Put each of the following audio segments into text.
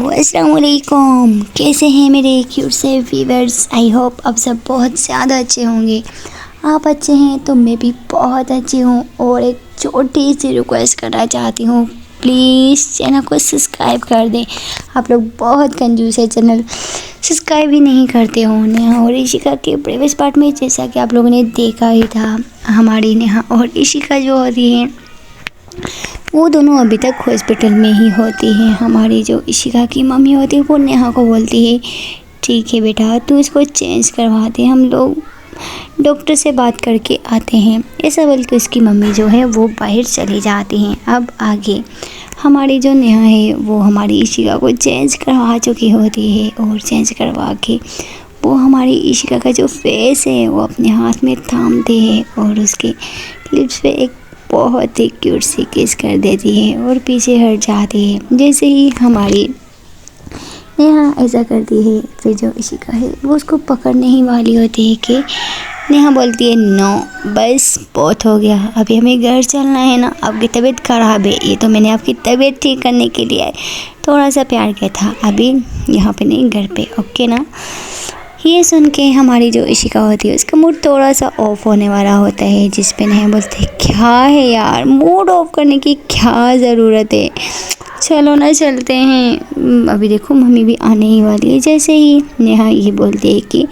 अस्सलाम वालेकुम। कैसे हैं मेरे क्यूट से व्यूअर्स। आई होप आप सब बहुत ज़्यादा अच्छे होंगे। आप अच्छे हैं तो मैं भी बहुत अच्छी हूँ। और एक छोटी सी रिक्वेस्ट करना चाहती हूँ, प्लीज़ चैनल को सब्सक्राइब कर दें। आप लोग बहुत कंजूस है, चैनल सब्सक्राइब ही नहीं करते हो। नेहा और इशिका के प्रीवियस पार्ट में जैसा कि आप लोगों ने देखा ही था, हमारी नेहा और इशिका जो होती हैं वो दोनों अभी तक हॉस्पिटल में ही होती हैं। हमारी जो इशिका की मम्मी होती है वो नेहा को बोलती है, ठीक है बेटा तू इसको चेंज करवा दे, हम लोग डॉक्टर से बात करके आते हैं। ऐसा बोल के उसकी मम्मी जो है वो बाहर चली जाती हैं। अब आगे हमारी जो नेहा है वो हमारी इशिका को चेंज करवा चुकी होती है और चेंज करवा के वो हमारी इशिका का जो फेस है वो अपने हाथ में थामते हैं और उसके लिप्स पे एक बहुत ही क्यूट सी किस कर देती है और पीछे हट जाती है। जैसे ही हमारी नेहा ऐसा करती है, फिर जो इशिका है वो उसको पकड़ने ही वाली होती है कि नेहा बोलती है नो बस बहुत हो गया, अभी हमें घर चलना है ना, आपकी तबीयत ख़राब है, ये तो मैंने आपकी तबीयत ठीक करने के लिए आए, थोड़ा सा प्यार किया था, अभी यहाँ पे नहीं घर पे, ओके ना। ये सुन के हमारी जो इशिका होती है उसका मूड थोड़ा सा ऑफ होने वाला होता है, जिस पे नेहा बोलती है क्या है यार, मूड ऑफ करने की क्या ज़रूरत है, चलो ना चलते हैं, अभी देखो मम्मी भी आने ही वाली है। जैसे ही नेहा ये बोलती है कि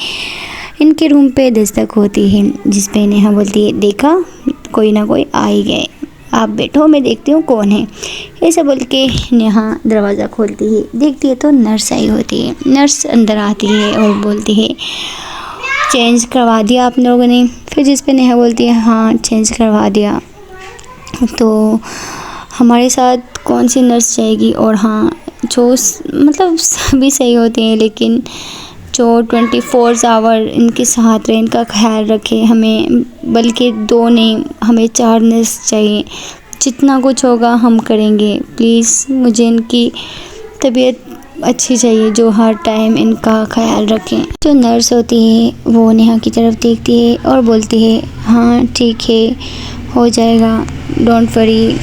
इनके रूम पे दस्तक होती है, जिस पे नेहा बोलती है देखा कोई ना कोई आ ही गए, आप बैठो मैं देखती हूँ कौन है। ऐसा बोल के नेहा दरवाज़ा खोलती है, देखती है तो नर्स आई होती है। नर्स अंदर आती है और बोलती है चेंज करवा दिया आप लोगों ने। फिर जिस पे नेहा बोलती है हाँ चेंज करवा दिया। तो हमारे साथ कौन सी नर्स जाएगी, और हाँ जो मतलब सभी सही होते हैं लेकिन जो 24 आवर इनके साथ रहे, इनका ख्याल रखे हमें, बल्कि 2 नहीं हमें 4 नर्स चाहिए, जितना कुछ होगा हम करेंगे। प्लीज़ मुझे इनकी तबीयत अच्छी चाहिए जो हर टाइम इनका ख्याल रखें। जो नर्स होती है वो नेहा की तरफ देखती है और बोलती है हाँ ठीक है हो जाएगा, डोंट वरी।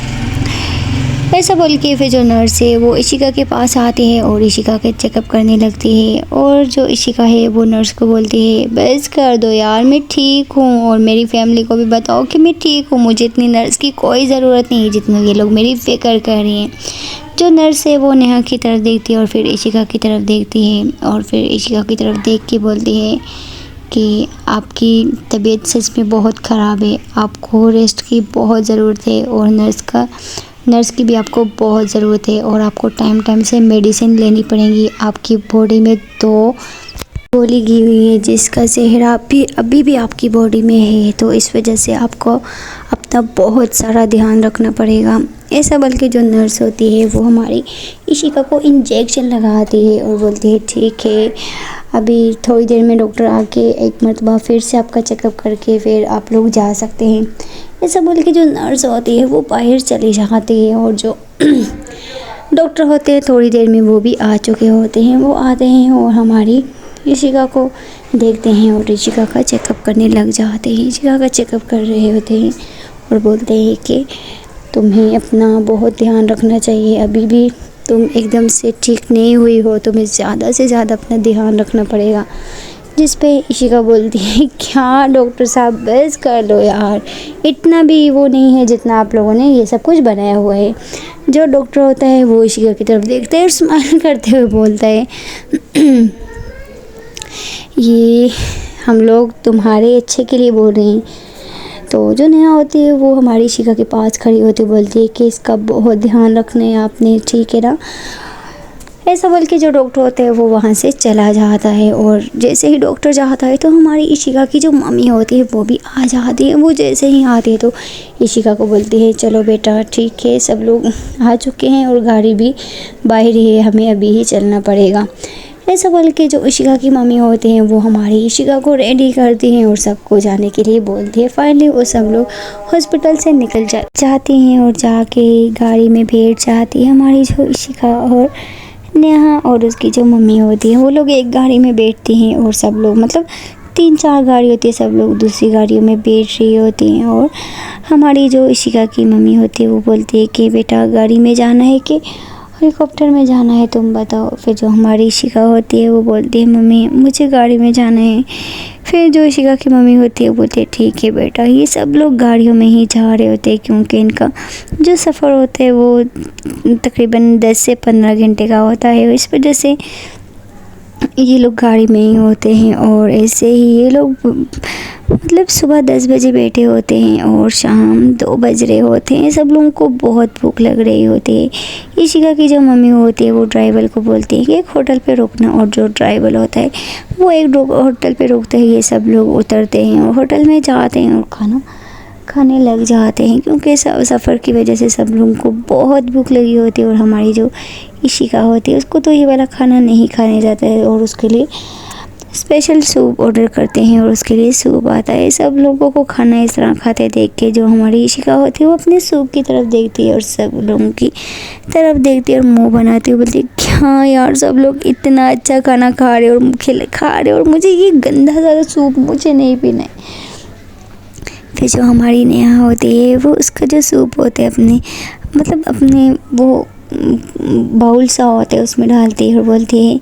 ऐसा बोल के फिर जो नर्स है वो इशिका के पास आती है और इशिका के चेकअप करने लगती है। और जो इशिका है वो नर्स को बोलती है बस कर दो यार, मैं ठीक हूँ और मेरी फैमिली को भी बताओ कि मैं ठीक हूँ, मुझे इतनी नर्स की कोई ज़रूरत नहीं है जितना ये लोग मेरी फ़िक्र कर रही हैं। जो नर्स है वो नेहा की तरफ देखती है और फिर इशिका की तरफ देखती है और फिर इशिका की तरफ देख के बोलती है कि आपकी तबीयत सच में बहुत ख़राब है, आपको रेस्ट की बहुत ज़रूरत है और नर्स की भी आपको बहुत ज़रूरत है और आपको टाइम टाइम से मेडिसिन लेनी पड़ेगी। आपकी बॉडी में 2 गोली की हुई है जिसका ज़हर अभी भी आपकी बॉडी में है, तो इस वजह से आपको अपना बहुत सारा ध्यान रखना पड़ेगा। ऐसा बल्कि जो नर्स होती है वो हमारी इशिका को इंजेक्शन लगाती है और बोलती है ठीक है अभी थोड़ी देर में डॉक्टर आके एक मरतबा फिर से आपका चेकअप करके फिर आप लोग जा सकते हैं। ऐसा बोल के जो नर्स होती है वो बाहर चली जाती है और जो डॉक्टर होते हैं थोड़ी देर में वो भी आ चुके होते हैं। वो आते हैं और हमारी इशिका को देखते हैं और इशिका का चेकअप करने लग जाते हैं। इशिका का चेकअप कर रहे होते हैं और बोलते हैं कि तुम्हें अपना बहुत ध्यान रखना चाहिए, अभी भी तुम एकदम से ठीक नहीं हुई हो, तुम्हें ज़्यादा से ज़्यादा अपना ध्यान रखना पड़ेगा। जिस पे इशिका बोलती है क्या डॉक्टर साहब बस कर लो यार, इतना भी वो नहीं है जितना आप लोगों ने ये सब कुछ बनाया हुआ है। जो डॉक्टर होता है वो इशिका की तरफ देखता है और स्माइल करते हुए बोलता है ये हम लोग तुम्हारे अच्छे के लिए बोल रहे हैं। तो जो नेहा होती है वो हमारी इशिका के पास खड़ी होती बोलती है कि इसका बहुत ध्यान रखना है आपने, ठीक है ना। ऐसा बोल के जो डॉक्टर होता है वो वहाँ से चला जाता है और जैसे ही डॉक्टर जाता है तो हमारी इशिका की जो मम्मी होती है वो भी आ जाती है। वो जैसे ही आती है तो इशिका को बोलती है चलो बेटा ठीक है, सब लोग आ चुके हैं और गाड़ी भी बाहर ही है, हमें अभी ही चलना पड़ेगा। ऐसा बोल के जो इशिका की मम्मी होती हैं वो हमारी इशिका को रेडी करती हैं और सबको जाने के लिए बोलती है। फाइनली वो सब लोग हॉस्पिटल से निकल जाती हैं और जाके गाड़ी में बैठ जाती है। हमारी जो इशिका और नेहा और उसकी जो मम्मी होती है वो लोग एक गाड़ी में बैठती हैं और सब लोग मतलब 3-4 गाड़ी होती है, सब लोग दूसरी गाड़ियों में बैठ रही होती हैं। और हमारी जो इशिका की मम्मी होती है वो बोलती है कि बेटा गाड़ी में जाना है कि हेलीकॉप्टर में जाना है तुम बताओ। फिर जो हमारी इशिका होती है वो बोलती है मम्मी मुझे गाड़ी में जाना है। फिर जो इशिका की मम्मी होती है बोलती है ठीक है बेटा। ये सब लोग गाड़ियों में ही जा रहे होते हैं क्योंकि इनका जो सफ़र होता है वो तकरीबन 10 से 15 घंटे का होता है। इस वजह से ये लोग गाड़ी में ही होते हैं। और ऐसे ही ये लोग मतलब सुबह 10 बजे बैठे होते हैं और शाम 2 बज रहे होते हैं। सब लोगों को बहुत भूख लग रही होती है। इशिका की जो मम्मी होती है वो ड्राइवर को बोलती है कि एक होटल पे रुकना, और जो ड्राइवर होता है वो एक होटल पे रुकते हैं। ये सब लोग उतरते हैं और होटल में जाते हैं और खाना खाने लग जाते हैं क्योंकि सफ़र की वजह से सब लोगों को बहुत भूख लगी होती है। और हमारी जो इशिका होती है उसको तो ये वाला खाना नहीं खाने जाता है और उसके लिए स्पेशल सूप ऑर्डर करते हैं और उसके लिए सूप आता है। सब लोगों को खाना इस तरह खाते देख के जो हमारी इशिका होती है वो अपने सूप की तरफ देखती है और सब लोगों की तरफ देखती है और मुंह बनाती है, बोलती है क्या यार सब लोग इतना अच्छा खाना खा रहे और खा रहे और मुझे ये गंदा ज़्यादा सूप मुझे नहीं पीना है। फिर जो हमारी नेहा होती है वो उसका जो सूप होता है अपने वो बाउल सा होता है उसमें डालती है और बोलती है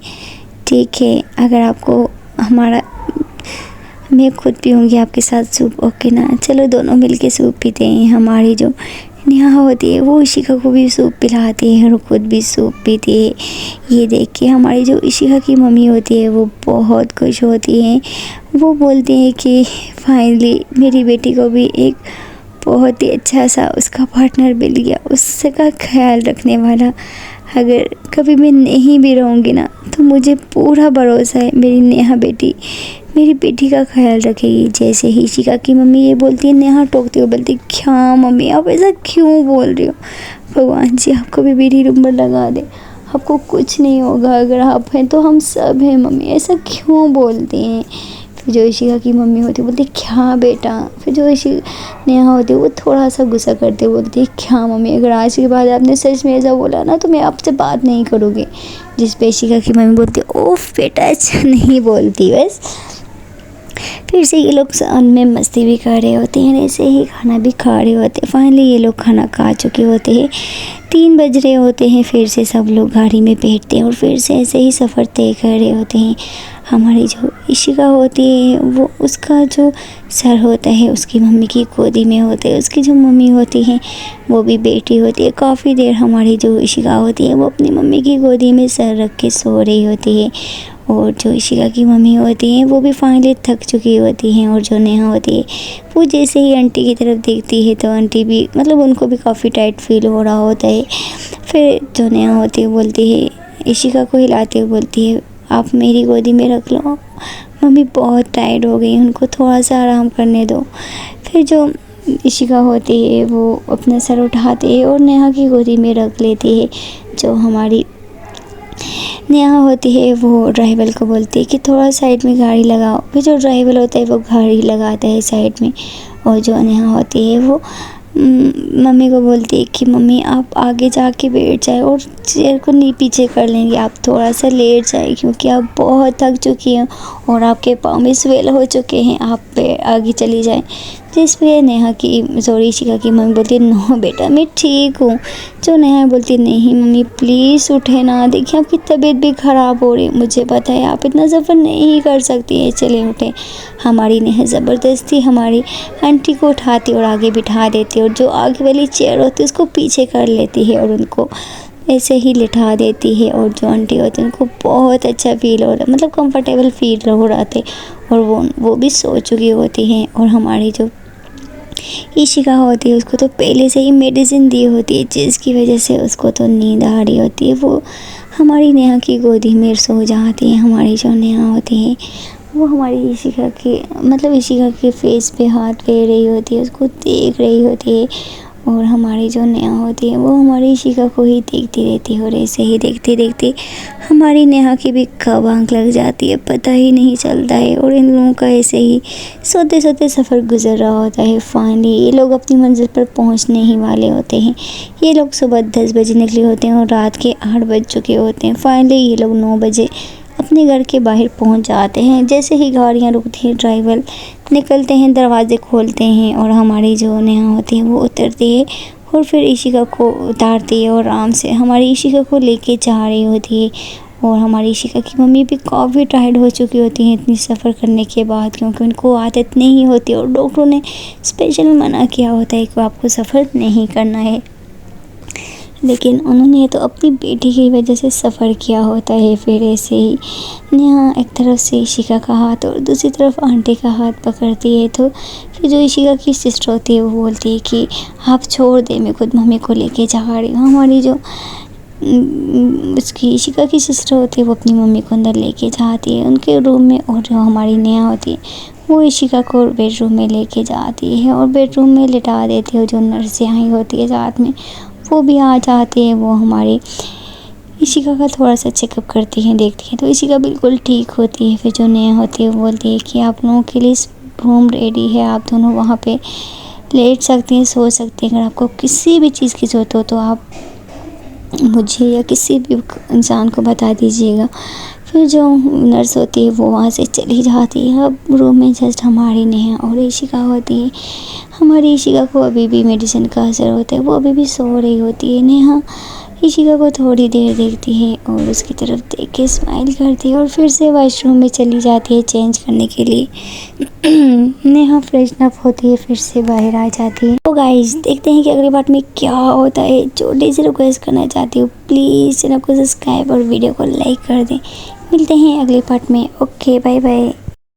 ठीक है अगर आपको हमारा मैं खुद पीऊँगी आपके साथ सूप, ओके ना। चलो दोनों मिलके सूप पीते हैं। हमारी जो नेहा होती है वो इशिका को भी सूप पिलाती है और खुद भी सूप पीती है। ये देख के हमारी जो इशिका की मम्मी होती है वो बहुत खुश होती है। वो बोलती है कि फाइनली मेरी बेटी को भी एक बहुत ही अच्छा सा उसका पार्टनर मिल गया, उसका ख्याल रखने वाला। अगर कभी मैं नहीं भी रहूँगी ना तो मुझे पूरा भरोसा है मेरी नेहा बेटी मेरी बेटी का ख्याल रखेगी। जैसे ही इशिका की मम्मी ये बोलती है नेहा टोकती हुई बोलती क्या मम्मी आप ऐसा क्यों बोल रही हो, भगवान जी आपको भी मेरी नंबर लगा दे, आपको कुछ नहीं होगा, अगर आप हैं तो हम सब हैं मम्मी, ऐसा क्यों बोलते हैं। फिर जो इशिका की मम्मी होती है बोलती क्या बेटा। फिर जो नेहा होती है वो थोड़ा सा गुस्सा करते बोलती है क्या मम्मी अगर आज के बाद आपने सच में ऐसा बोला ना तो मैं आपसे बात नहीं करूँगी। जिस पे इशिका की मम्मी बोलती है ओफ बेटा ऐसा नहीं बोलती बस। फिर से ये लोग सन में मस्ती भी कर रहे होते हैं, ऐसे ही खाना भी खा रहे होते हैं। फाइनली ये लोग खाना खा चुके होते हैं, 3 बज रहे होते हैं। फिर से सब लोग गाड़ी में बैठते हैं और फिर से ऐसे ही सफ़र तय कर रहे होते हैं। हमारी जो इशिका होती है वो उसका जो सर होता है उसकी मम्मी की गोदी में होता है। उसकी जो मम्मी होती है वो भी बैठी होती है। काफ़ी देर हमारी जो इशिका होती है वो अपनी मम्मी की गोदी में सर रख के सो रही होती है। और जो इशिका की मम्मी होती हैं वो भी फाइनली थक चुकी होती हैं। और जो नेहा होती है वो जैसे ही आंटी की तरफ देखती है तो आंटी भी उनको भी काफ़ी टाइट फील हो रहा होता है। फिर जो नेहा होती है बोलती है इशिका को हिलाते हुए बोलती है आप मेरी गोदी में रख लो, मम्मी बहुत टायर्ड हो गई, उनको थोड़ा सा आराम करने दो। फिर जो इशिका होती है वो अपना सर उठाती है और नेहा की गोदी में रख लेती है। जो हमारी नेहा होती है वो ड्राइवर को बोलती है कि थोड़ा साइड में गाड़ी लगाओ। फिर जो ड्राइवर होता है वो गाड़ी लगाता है साइड में। और जो नेहा होती है वो मम्मी को बोलती है कि मम्मी आप आगे जाके बैठ जाए और चेयर को नहीं पीछे कर लेंगे, आप थोड़ा सा लेट जाए क्योंकि आप बहुत थक चुकी हैं और आपके पाँव में स्वेल हो चुके हैं, आप आगे चली जाएं। जिस पे इशिका की मम्मी बोलती है नो बेटा मैं ठीक हूँ। जो नेहा बोलती नहीं मम्मी प्लीज़ उठे ना, देखिए आपकी तबीयत भी ख़राब हो रही है, मुझे पता है आप इतना सफ़र नहीं कर सकती है, चले उठे। हमारी नेहा ज़बरदस्ती हमारी आंटी को उठाती और आगे बिठा देती और जो आगे वाली चेयर होती है उसको पीछे कर लेती है और उनको ऐसे ही लिटा देती है। और जो आंटी होती है उनको बहुत अच्छा फील हो रहा कंफर्टेबल फील हो रहा थे और वो भी सो चुकी होती हैं। और हमारी जो इशिका होती है उसको तो पहले से ही मेडिसिन दी होती है जिसकी वजह से उसको तो नींद आ रही होती है। वो हमारी नेहा की गोदी में सो जाती है। हमारी जो नेहा होती है वो हमारी इशिका के फेस पे हाथ फेर रही होती है, उसको देख रही होती है। और हमारी जो नेहा होती है वो हमारी इशिका को ही देखती रहती है और ऐसे ही देखते देखते हमारी नेहा की भी कब आँख लग जाती है पता ही नहीं चलता है। और इन लोगों का ऐसे ही सोते सोते सफ़र गुजर रहा होता है। फाइनली ये लोग अपनी मंजिल पर पहुंचने ही वाले होते हैं। ये लोग सुबह 10 बजे निकले होते हैं और रात के 8 बज चुके होते हैं। फाइनली ये लोग 9 बजे अपने घर के बाहर पहुंच जाते हैं। जैसे ही गाड़ियां रुकती हैं ड्राइवर निकलते हैं, दरवाजे खोलते हैं और हमारी जो नेहा होती है वो उतरती है और फिर इशिका को उतारती है और आराम से हमारी इशिका को लेके जा रही होती है। और हमारी इशिका की मम्मी भी काफ़ी टायर्ड हो चुकी होती हैं इतनी सफ़र करने के बाद, क्योंकि उनको आदत नहीं होती और डॉक्टरों ने स्पेशल मना किया होता है कि आपको सफ़र नहीं करना है। लेकिन उन्होंने तो अपनी बेटी की वजह से सफ़र किया होता है। फिर ऐसे ही नेहा एक तरफ से इशिका का हाथ और दूसरी तरफ आंटी का हाथ पकड़ती है। तो फिर जो इशिका की सिस्टर होती है वो बोलती है कि आप छोड़ दे, मैं खुद मम्मी को लेके जा रही हूँ। हमारी जो उसकी इशिका की सिस्टर होती है वो अपनी मम्मी को अंदर लेके जाती है उनके रूम में, और जो हमारी नेहा होती है वो इशिका को बेडरूम में लेके जाती है और बेडरूम में लिटा देती है। जो नर्सें आई होती है साथ में वो भी आ जाती है, वो हमारी इशिका का थोड़ा सा चेकअप करती हैं, देखती हैं तो इशिका बिल्कुल ठीक होती है। फिर जो नेहा होती है वो बोलती है कि आप लोगों के लिए रूम रेडी है, आप दोनों वहाँ पे लेट सकती हैं, सो सकती हैं। अगर आपको किसी भी चीज़ की ज़रूरत हो तो आप मुझे या किसी भी इंसान को बता दीजिएगा। फिर जो नर्स होती है वो वहाँ से चली जाती है। अब रूम में जस्ट हमारी नेहा और इशिका होती है। हमारी इशिका को अभी भी मेडिसिन का असर होता है, वो अभी भी सो रही होती है। नेहा इशिका को थोड़ी देर देखती है और उसकी तरफ देख के स्माइल करती है और फिर से वॉशरूम में चली जाती है चेंज करने के लिए। नेहा फ्रेशन अप होती है, फिर से बाहर आ जाती है। तो गाइस देखते हैं कि अगली पार्ट में क्या होता है। छोटी सी रिक्वेस्ट करना चाहती हूँ, प्लीज़ चैनल को सब्सक्राइब और वीडियो को लाइक कर दें। मिलते हैं अगली पार्ट में। Okay bye bye.